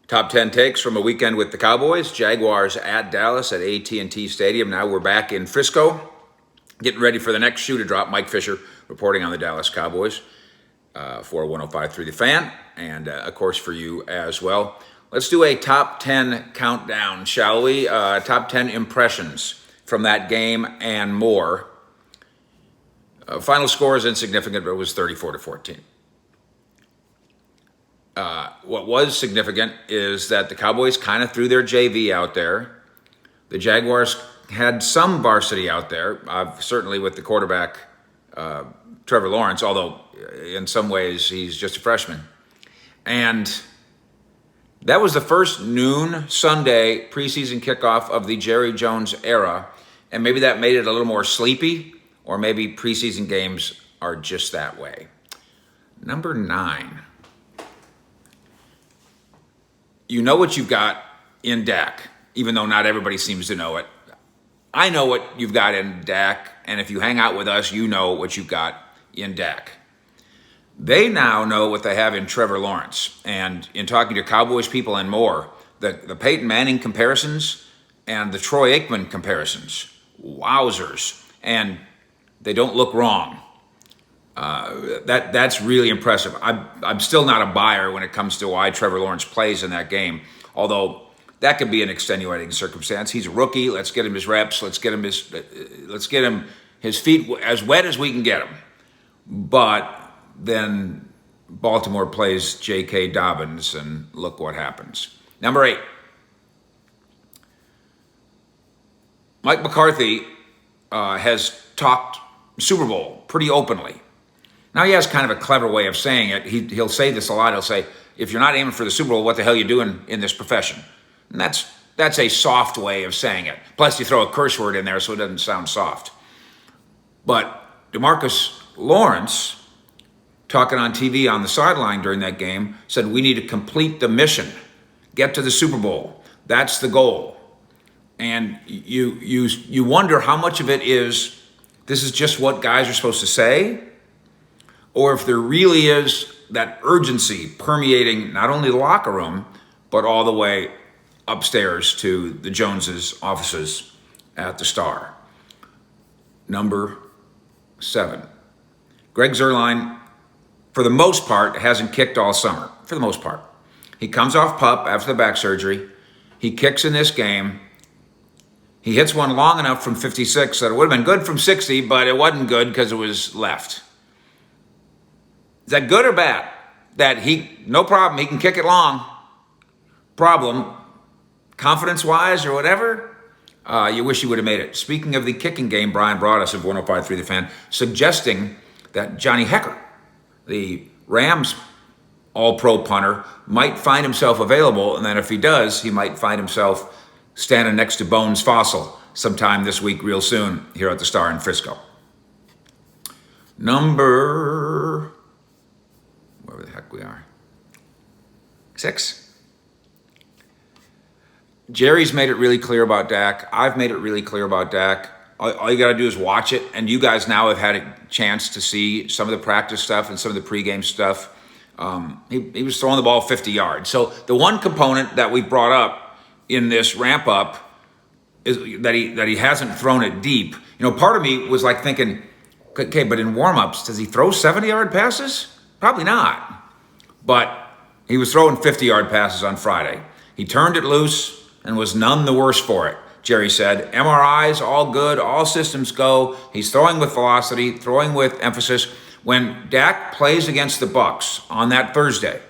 Top 10 takes from a weekend with the Cowboys. Jaguars at Dallas at AT&T Stadium. Now we're back in Frisco, getting ready for the next shoe to drop. Mike Fisher reporting on the Dallas Cowboys for 105.3 The Fan, and of course for you as well. Let's do a top 10 countdown, shall we? Top 10 impressions from that game and more. Final score is insignificant, but it was 34-14. What was significant is that the Cowboys kind of threw their JV out there. The Jaguars had some varsity out there, certainly with the quarterback, Trevor Lawrence, although in some ways he's just a freshman. And that was the first noon Sunday preseason kickoff of the Jerry Jones era, and maybe that made it a little more sleepy, or maybe preseason games are just that way. Number 9. You know what you've got in Dak, even though not everybody seems to know it. I know what you've got in Dak, and if you hang out with us, you know what you've got in Dak. They now know what they have in Trevor Lawrence. And in talking to Cowboys people and more, the Peyton Manning comparisons and the Troy Aikman comparisons, wowzers. And they don't look wrong. That's really impressive. I'm still not a buyer when it comes to why Trevor Lawrence plays in that game, although that could be an extenuating circumstance. He's a rookie. Let's get him his reps. Let's get him his feet as wet as we can get him. But then Baltimore plays J.K. Dobbins, and look what happens. Number 8. Mike McCarthy has talked Super Bowl pretty openly. Now, he has kind of a clever way of saying it. He'll say this a lot. He'll say, if you're not aiming for the Super Bowl, what the hell are you doing in this profession? And that's a soft way of saying it. Plus, you throw a curse word in there so it doesn't sound soft. But Demarcus Lawrence, talking on TV on the sideline during that game, said we need to complete the mission, get to the Super Bowl. That's the goal. And you wonder how much of it is this is just what guys are supposed to say, or if there really is that urgency permeating not only the locker room, but all the way upstairs to the Joneses' offices at the Star. Number 7. Greg Zuerlein, for the most part, hasn't kicked all summer. For the most part. He comes off PUP after the back surgery. He kicks in this game. He hits one long enough from 56 that it would have been good from 60, but it wasn't good because it was left. Is that good or bad? That no problem, he can kick it long. Problem, confidence-wise or whatever, you wish you would have made it. Speaking of the kicking game, Brian brought us of 105.3 The Fan, suggesting that Johnny Hekker, the Rams all-pro punter, might find himself available, and then if he does, he might find himself standing next to Bones Fossil sometime this week real soon here at the Star in Frisco. Number, wherever the heck we are, 6. Jerry's made it really clear about Dak. I've made it really clear about Dak. All you got to do is watch it, and you guys now have had a chance to see some of the practice stuff and some of the pregame stuff. He was throwing the ball 50 yards. So the one component that we brought up in this ramp up is that he hasn't thrown it deep. Part of me was like thinking, okay, but in warm-ups, does he throw 70-yard passes? Probably not. But he was throwing 50-yard passes on Friday. He turned it loose and was none the worse for it. Jerry said, MRIs, all good, all systems go. He's throwing with velocity, throwing with emphasis. When Dak plays against the Bucs on that Thursday,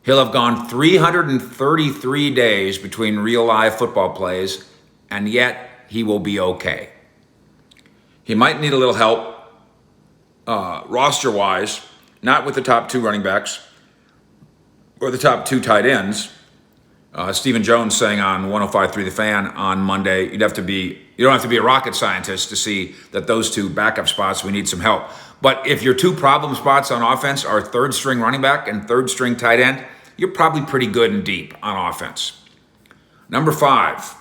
he'll have gone 333 days between real live football plays, and yet he will be okay. He might need a little help roster-wise, not with the top 2 running backs or the top 2 tight ends. Stephen Jones saying on 105.3 The Fan on Monday, you don't have to be a rocket scientist to see that those 2 backup spots, we need some help. But if your 2 problem spots on offense are 3rd-string running back and 3rd-string tight end, you're probably pretty good and deep on offense. Number 5.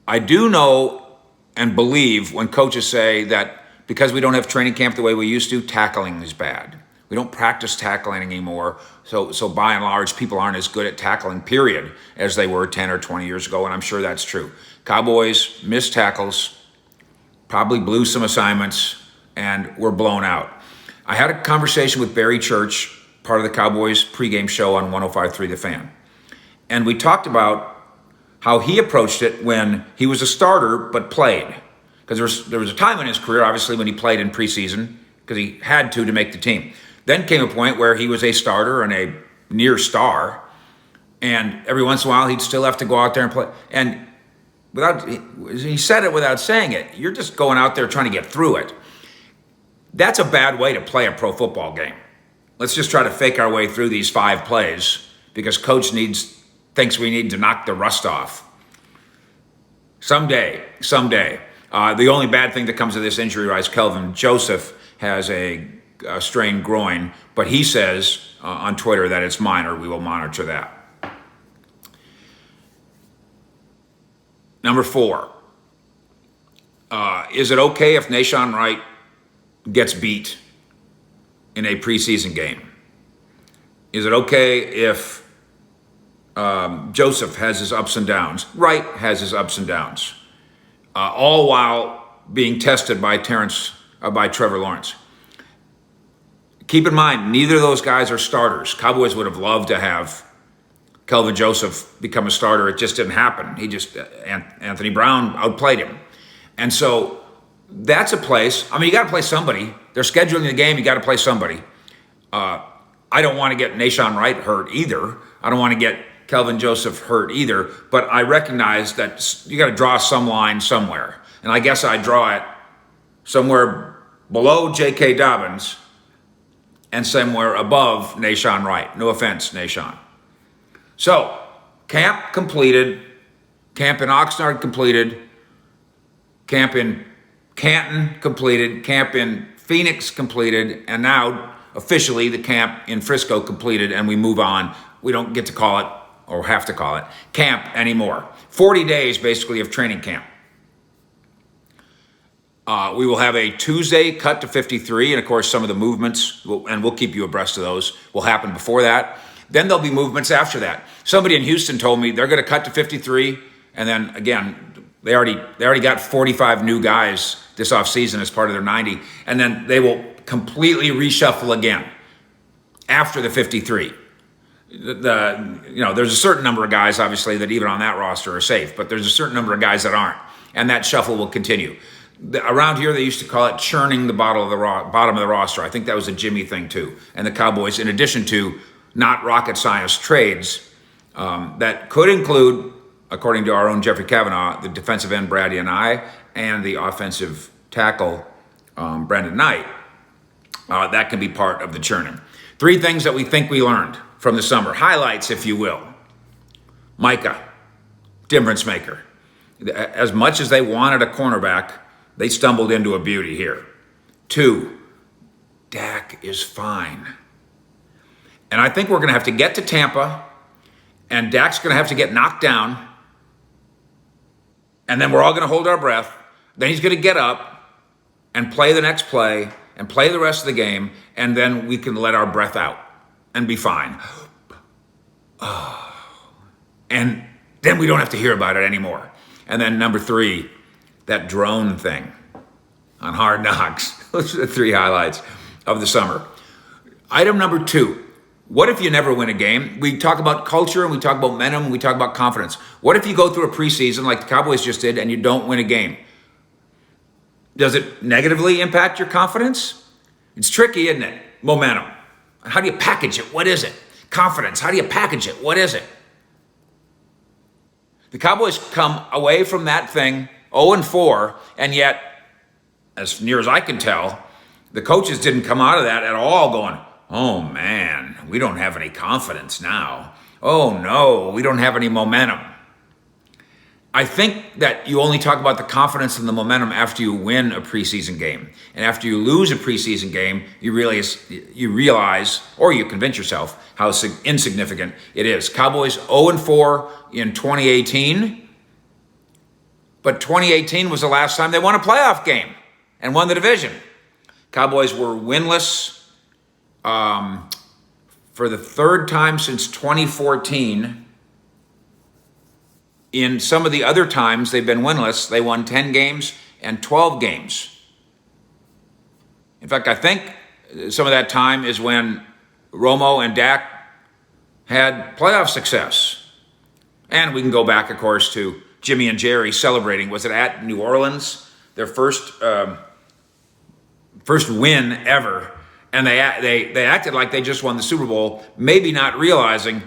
I do know and believe when coaches say that because we don't have training camp the way we used to, tackling is bad. We don't practice tackling anymore. So by and large, people aren't as good at tackling, period, as they were 10 or 20 years ago, and I'm sure that's true. Cowboys missed tackles, probably blew some assignments, and were blown out. I had a conversation with Barry Church, part of the Cowboys pregame show on 105.3 The Fan. And we talked about how he approached it when he was a starter but played. Because there was a time in his career, obviously, when he played in preseason, because he had to make the team. Then came a point where he was a starter and a near star, and every once in a while he'd still have to go out there and play. And he said it without saying it, you're just going out there trying to get through it. That's a bad way to play a pro football game. Let's just try to fake our way through these 5 plays because coach thinks we need to knock the rust off. Someday. The only bad thing that comes of this injury is Kelvin Joseph has a strained groin, but he says on Twitter that it's minor. We will monitor that. Number 4, is it okay if Nahshon Wright gets beat in a preseason game? Is it okay if Joseph has his ups and downs? Wright has his ups and downs, all while being tested by Trevor Lawrence. Keep in mind, neither of those guys are starters. Cowboys would have loved to have Kelvin Joseph become a starter. It just didn't happen. Anthony Brown outplayed him. And so that's a place. I mean, you got to play somebody. They're scheduling the game. You got to play somebody. I don't want to get Nahshon Wright hurt either. I don't want to get Kelvin Joseph hurt either. But I recognize that you got to draw some line somewhere. And I guess I draw it somewhere below J.K. Dobbins and somewhere above Nahshon Wright. No offense, Nahshon. So, camp completed. Camp in Oxnard completed. Camp in Canton completed. Camp in Phoenix completed. And now, officially, the camp in Frisco completed, and we move on. We don't get to call it, or have to call it, camp anymore. 40 days, basically, of training camp. We will have a Tuesday cut to 53, and of course some of the movements, and we'll keep you abreast of those, will happen before that. Then there'll be movements after that. Somebody in Houston told me they're going to cut to 53, and then again, they already got 45 new guys this offseason as part of their 90, and then they will completely reshuffle again after the 53. There's a certain number of guys, obviously, that even on that roster are safe, but there's a certain number of guys that aren't, and that shuffle will continue. Around here, they used to call it churning the bottom of the roster. I think that was a Jimmy thing, too. And the Cowboys, in addition to not rocket science trades, that could include, according to our own Jeffrey Kavanaugh, the defensive end, Brady and I, and the offensive tackle, Brandon Knight, that can be part of the churning. 3 things that we think we learned from the summer. Highlights, if you will. Micah, difference maker. As much as they wanted a cornerback, they stumbled into a beauty here. 2, Dak is fine. And I think we're going to have to get to Tampa, and Dak's going to have to get knocked down, and then we're all going to hold our breath. Then he's going to get up and play the next play and play the rest of the game, and then we can let our breath out and be fine. And then we don't have to hear about it anymore. And then number 3, that drone thing on Hard Knocks. Those are the 3 highlights of the summer. Item number 2, what if you never win a game? We talk about culture, and we talk about momentum, and we talk about confidence. What if you go through a preseason like the Cowboys just did and you don't win a game? Does it negatively impact your confidence? It's tricky, isn't it? Momentum. How do you package it? What is it? Confidence. How do you package it? What is it? The Cowboys come away from that thing 0-4, and yet, as near as I can tell, the coaches didn't come out of that at all going, oh man, we don't have any confidence now. Oh no, we don't have any momentum. I think that you only talk about the confidence and the momentum after you win a preseason game. And after you lose a preseason game, you realize, or you convince yourself how insignificant it is. Cowboys 0-4 in 2018, but 2018 was the last time they won a playoff game and won the division. Cowboys were winless for the third time since 2014. In some of the other times they've been winless, they won 10 games and 12 games. In fact, I think some of that time is when Romo and Dak had playoff success. And we can go back, of course, to Jimmy and Jerry celebrating. Was it at New Orleans? Their first win ever. And they acted like they just won the Super Bowl, maybe not realizing,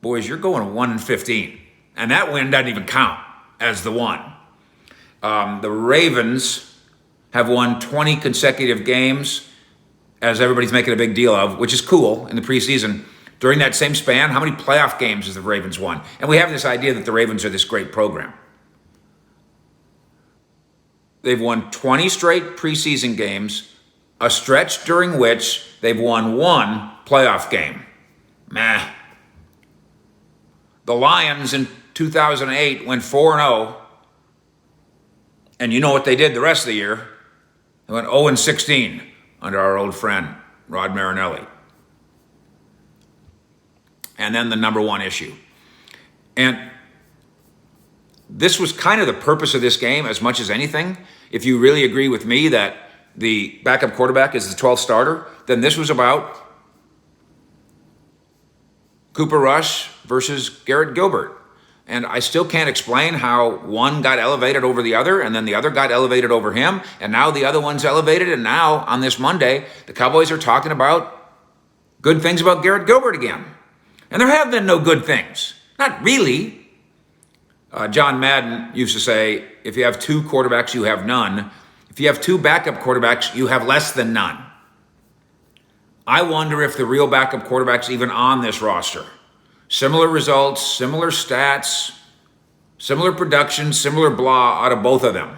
boys, you're going 1-15. And that win doesn't even count as the one. The Ravens have won 20 consecutive games, as everybody's making a big deal of, which is cool in the preseason. During that same span, how many playoff games has the Ravens won? And we have this idea that the Ravens are this great program. They've won 20 straight preseason games, a stretch during which they've won one playoff game. Meh. The Lions in 2008 went 4-0, and you know what they did the rest of the year? They went 0-16 under our old friend, Rod Marinelli. And then the number one issue. And this was kind of the purpose of this game as much as anything. If you really agree with me that the backup quarterback is the 12th starter, then this was about Cooper Rush versus Garrett Gilbert. And I still can't explain how one got elevated over the other, and then the other got elevated over him, and now the other one's elevated, and now on this Monday, the Cowboys are talking about good things about Garrett Gilbert again. And there have been no good things. Not really. John Madden used to say, if you have two quarterbacks, you have none. If you have two backup quarterbacks, you have less than none. I wonder if the real backup quarterback's even on this roster. Similar results, similar stats, similar production, similar blah out of both of them.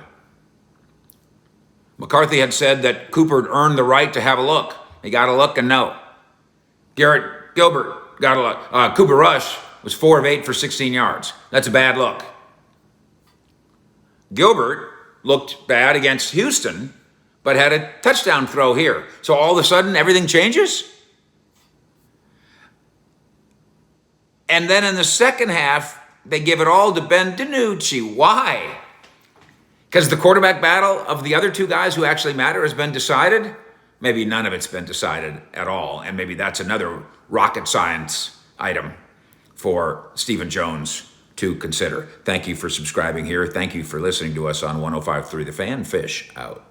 McCarthy had said that Cooper had earned the right to have a look. He got a look and no. Garrett Gilbert got a look. Cooper Rush was 4 of 8 for 16 yards. That's a bad look. Gilbert looked bad against Houston, but had a touchdown throw here. So all of a sudden, everything changes? And then in the second half, they give it all to Ben DiNucci. Why? Because the quarterback battle of the other two guys who actually matter has been decided? Maybe none of it's been decided at all. And maybe that's another rocket science item for Stephen Jones to consider. Thank you for subscribing here. Thank you for listening to us on 105.3 The Fan. Fish out.